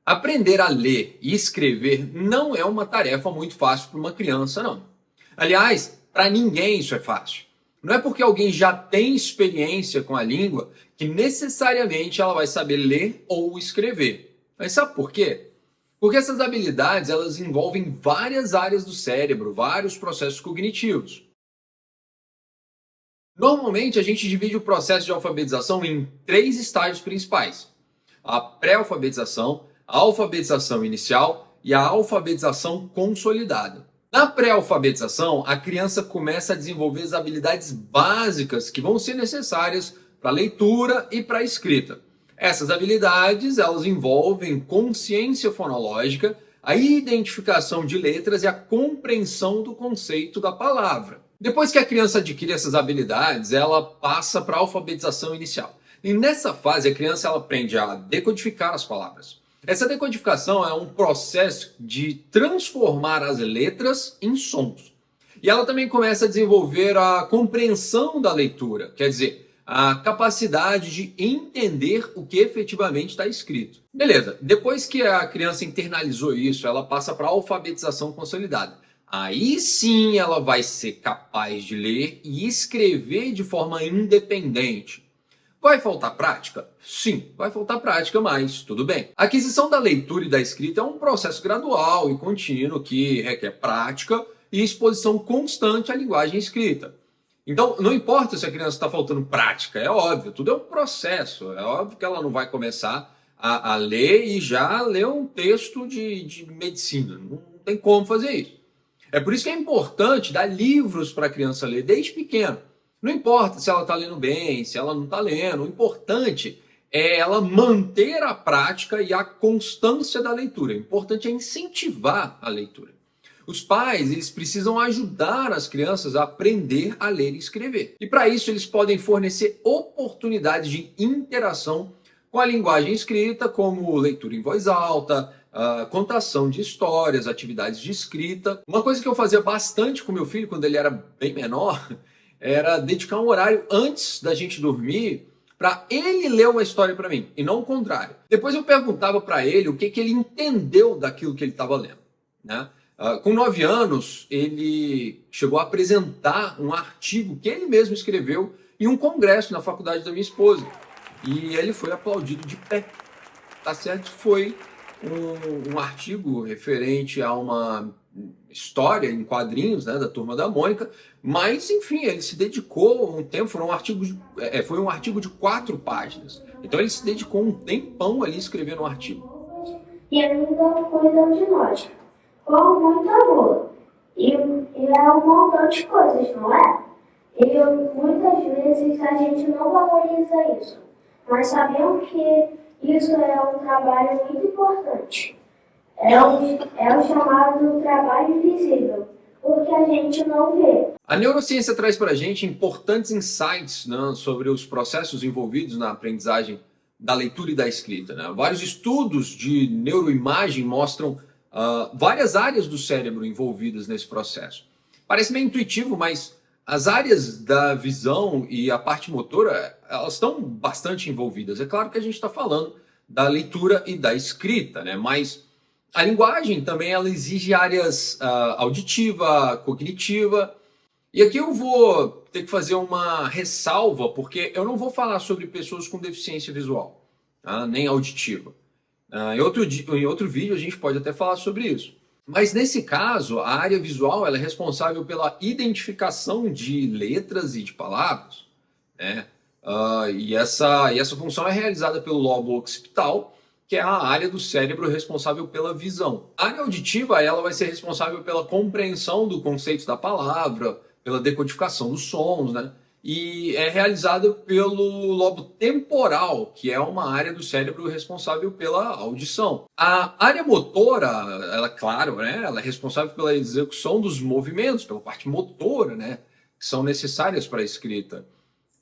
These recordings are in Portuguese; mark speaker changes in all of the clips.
Speaker 1: Aprender a ler e escrever não é uma tarefa muito fácil para uma criança, não. Aliás, para ninguém isso é fácil. Não é porque alguém já tem experiência com a língua que necessariamente ela vai saber ler ou escrever. Mas sabe por quê? Porque essas habilidades elas envolvem várias áreas do cérebro, vários processos cognitivos. Normalmente a gente divide o processo de alfabetização em três estágios principais: a pré-alfabetização, a alfabetização inicial e a alfabetização consolidada. Na pré-alfabetização, a criança começa a desenvolver as habilidades básicas que vão ser necessárias para a leitura e para a escrita. Essas habilidades elas envolvem consciência fonológica, a identificação de letras e a compreensão do conceito da palavra. Depois que a criança adquire essas habilidades, ela passa para a alfabetização inicial. E nessa fase, a criança ela aprende a decodificar as palavras. Essa decodificação é um processo de transformar as letras em sons. E ela também começa a desenvolver a compreensão da leitura, quer dizer, a capacidade de entender o que efetivamente está escrito. Beleza, depois que a criança internalizou isso, ela passa para a alfabetização consolidada. Aí sim ela vai ser capaz de ler e escrever de forma independente. Vai faltar prática? Sim, vai faltar prática, mas tudo bem. A aquisição da leitura e da escrita é um processo gradual e contínuo que requer prática e exposição constante à linguagem escrita. Então, não importa se a criança está faltando prática, é óbvio, tudo é um processo. É óbvio que ela não vai começar a ler e já ler um texto de medicina. Não tem como fazer isso. É por isso que é importante dar livros para a criança ler desde pequeno. Não importa se ela está lendo bem, se ela não está lendo, o importante é ela manter a prática e a constância da leitura. O importante é incentivar a leitura. Os pais eles precisam ajudar as crianças a aprender a ler e escrever. E para isso eles podem fornecer oportunidades de interação com a linguagem escrita, como leitura em voz alta, contação de histórias, atividades de escrita. Uma coisa que eu fazia bastante com meu filho quando ele era bem menor era dedicar um horário antes da gente dormir para ele ler uma história para mim, e não o contrário. Depois eu perguntava para ele o que ele entendeu daquilo que ele estava lendo, né? Com 9 anos, ele chegou a apresentar um artigo que ele mesmo escreveu em um congresso na faculdade da minha esposa. E ele foi aplaudido de pé. Tá certo? Foi um artigo referente a uma história em quadrinhos, né, da Turma da Mônica, mas enfim, ele se dedicou um tempo, foi um artigo de 4 páginas. Então ele se dedicou um tempão ali escrevendo um artigo.
Speaker 2: E ainda cuidam de nós, com muito amor. E é um montão de coisas, não é? E muitas vezes a gente não valoriza isso, mas sabemos que isso é um trabalho muito importante. É o chamado trabalho invisível, porque a gente não vê.
Speaker 1: A neurociência traz para a gente importantes insights, né, sobre os processos envolvidos na aprendizagem da leitura e da escrita, né? Vários estudos de neuroimagem mostram várias áreas do cérebro envolvidas nesse processo. Parece meio intuitivo, mas as áreas da visão e a parte motora, elas estão bastante envolvidas. É claro que a gente está falando da leitura e da escrita, né? Mas a linguagem também ela exige áreas auditiva, cognitiva. E aqui eu vou ter que fazer uma ressalva, porque eu não vou falar sobre pessoas com deficiência visual, tá? Nem auditiva. Em outro vídeo a gente pode até falar sobre isso. Mas nesse caso, a área visual ela é responsável pela identificação de letras e de palavras, né? E essa função é realizada pelo lobo occipital, que é a área do cérebro responsável pela visão. A área auditiva ela vai ser responsável pela compreensão do conceito da palavra, pela decodificação dos sons, né? E é realizada pelo lobo temporal, que é uma área do cérebro responsável pela audição. A área motora, ela, claro, né, ela é responsável pela execução dos movimentos, pela parte motora, né, que são necessárias para a escrita.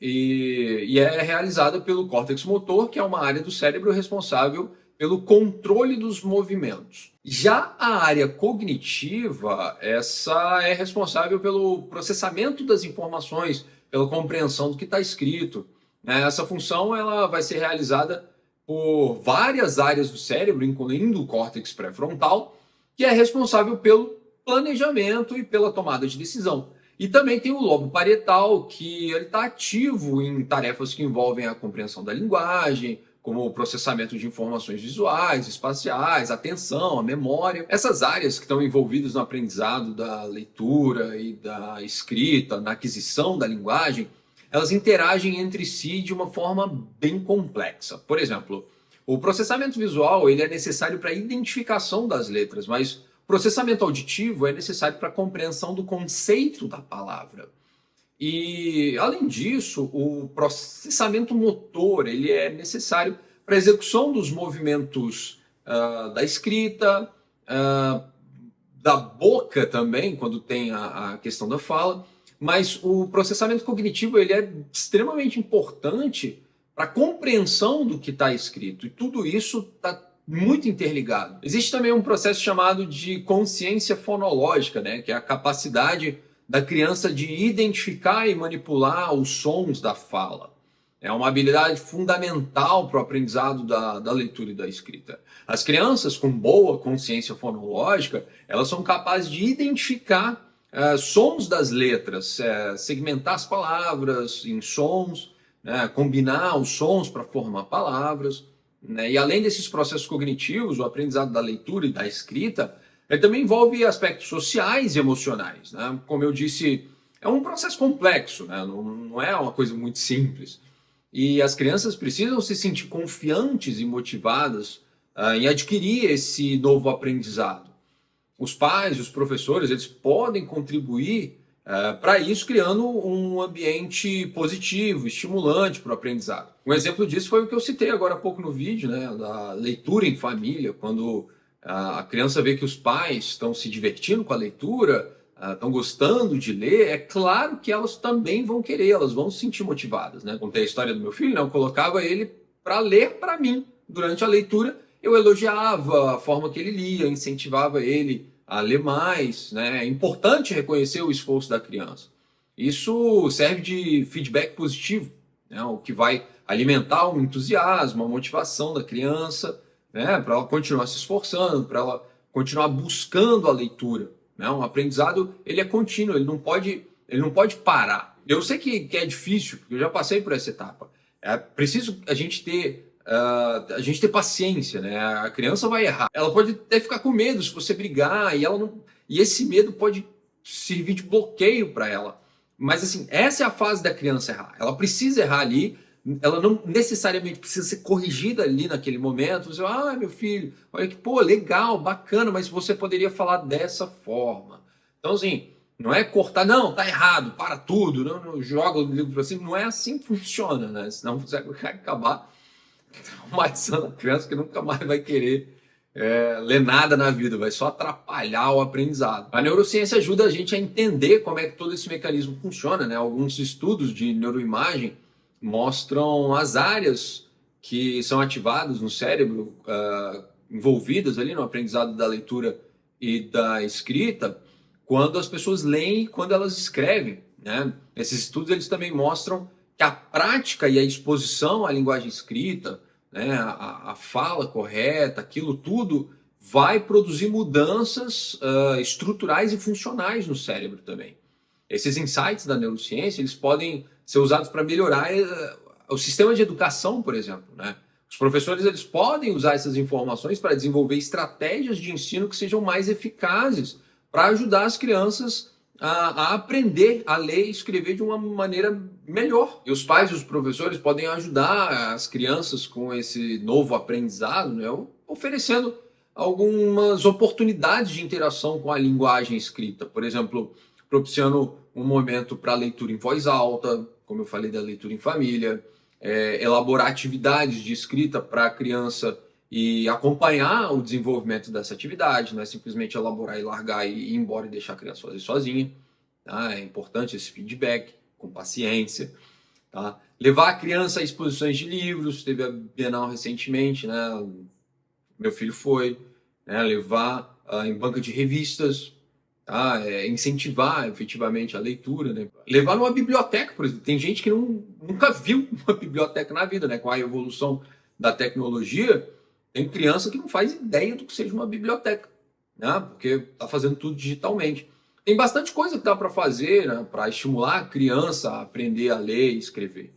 Speaker 1: E é realizada pelo córtex motor, que é uma área do cérebro responsável pelo controle dos movimentos. Já a área cognitiva, essa é responsável pelo processamento das informações, pela compreensão do que está escrito. Essa função ela vai ser realizada por várias áreas do cérebro, incluindo o córtex pré-frontal, que é responsável pelo planejamento e pela tomada de decisão. E também tem o lobo parietal, que ele está ativo em tarefas que envolvem a compreensão da linguagem, como o processamento de informações visuais, espaciais, a atenção, a memória. Essas áreas que estão envolvidas no aprendizado da leitura e da escrita, na aquisição da linguagem, elas interagem entre si de uma forma bem complexa. Por exemplo, o processamento visual ele é necessário para a identificação das letras, mas o processamento auditivo é necessário para a compreensão do conceito da palavra. E, além disso, o processamento motor ele é necessário para a execução dos movimentos da escrita, da boca também, quando tem a questão da fala. Mas o processamento cognitivo ele é extremamente importante para a compreensão do que está escrito. E tudo isso está muito interligado. Existe também um processo chamado de consciência fonológica, né, que é a capacidade da criança de identificar e manipular os sons da fala. É uma habilidade fundamental para o aprendizado da leitura e da escrita. As crianças com boa consciência fonológica, elas são capazes de identificar sons das letras, segmentar as palavras em sons, né, combinar os sons para formar palavras. Né, e além desses processos cognitivos, o aprendizado da leitura e da escrita, ele também envolve aspectos sociais e emocionais. Né? Como eu disse, é um processo complexo, né? Não é uma coisa muito simples. E as crianças precisam se sentir confiantes e motivadas em adquirir esse novo aprendizado. Os pais, os professores, eles podem contribuir para isso, criando um ambiente positivo, estimulante para o aprendizado. Um exemplo disso foi o que eu citei agora há pouco no vídeo, né, da leitura em família, quando a criança vê que os pais estão se divertindo com a leitura, estão gostando de ler, é claro que elas também vão querer, elas vão se sentir motivadas. Né? Contei a história do meu filho, né? Eu colocava ele para ler para mim. Durante a leitura, eu elogiava a forma que ele lia, incentivava ele a ler mais. Né? É importante reconhecer o esforço da criança. Isso serve de feedback positivo, né? O que vai alimentar o entusiasmo, a motivação da criança, né? Para ela continuar se esforçando, para ela continuar buscando a leitura. Né? Um aprendizado ele é contínuo, ele não pode parar. Eu sei que é difícil, porque eu já passei por essa etapa. É preciso a gente ter paciência, né? A criança vai errar. Ela pode até ficar com medo se você brigar, e esse medo pode servir de bloqueio para ela. Mas assim, essa é a fase da criança errar. Ela precisa errar ali, ela não necessariamente precisa ser corrigida ali naquele momento. Você meu filho, olha que legal, bacana, mas você poderia falar dessa forma. Então assim, não é cortar, não, tá errado, para tudo, não joga o livro para cima. Não é assim que funciona, né? Senão você vai acabar traumatizando a criança que nunca mais vai querer ler nada na vida, vai só atrapalhar o aprendizado. A neurociência ajuda a gente a entender como é que todo esse mecanismo funciona, né? Alguns estudos de neuroimagem mostram as áreas que são ativadas no cérebro, envolvidas ali no aprendizado da leitura e da escrita, quando as pessoas leem e quando elas escrevem. Né? Esses estudos eles também mostram que a prática e a exposição à linguagem escrita, né, a fala correta, aquilo tudo vai produzir mudanças estruturais e funcionais no cérebro também. Esses insights da neurociência eles podem ser usados para melhorar o sistema de educação, por exemplo. Né? Os professores eles podem usar essas informações para desenvolver estratégias de ensino que sejam mais eficazes para ajudar as crianças a aprender a ler e escrever de uma maneira melhor. E os pais e os professores podem ajudar as crianças com esse novo aprendizado, né, oferecendo algumas oportunidades de interação com a linguagem escrita. Por exemplo, propiciando um momento para leitura em voz alta, como eu falei da leitura em família, elaborar atividades de escrita para a criança e acompanhar o desenvolvimento dessa atividade, não é simplesmente elaborar e largar e ir embora e deixar a criança fazer sozinha. Tá? É importante esse feedback, com paciência. Tá? Levar a criança a exposições de livros, teve a Bienal recentemente, né? Meu filho foi, né? Levar em banca de revistas, tá? Incentivar efetivamente a leitura, né? Levar numa biblioteca, por exemplo. Tem gente que nunca viu uma biblioteca na vida, né? Com a evolução da tecnologia, tem criança que não faz ideia do que seja uma biblioteca, né? Porque está fazendo tudo digitalmente. Tem bastante coisa que dá para fazer, né, para estimular a criança a aprender a ler e escrever.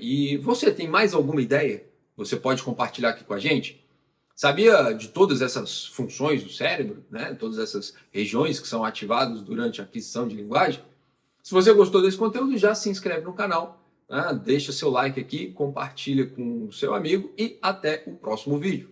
Speaker 1: E você tem mais alguma ideia? Você pode compartilhar aqui com a gente? Sabia de todas essas funções do cérebro, né? Todas essas regiões que são ativadas durante a aquisição de linguagem? Se você gostou desse conteúdo, já se inscreve no canal, né? Deixa seu like aqui, compartilha com o seu amigo e até o próximo vídeo.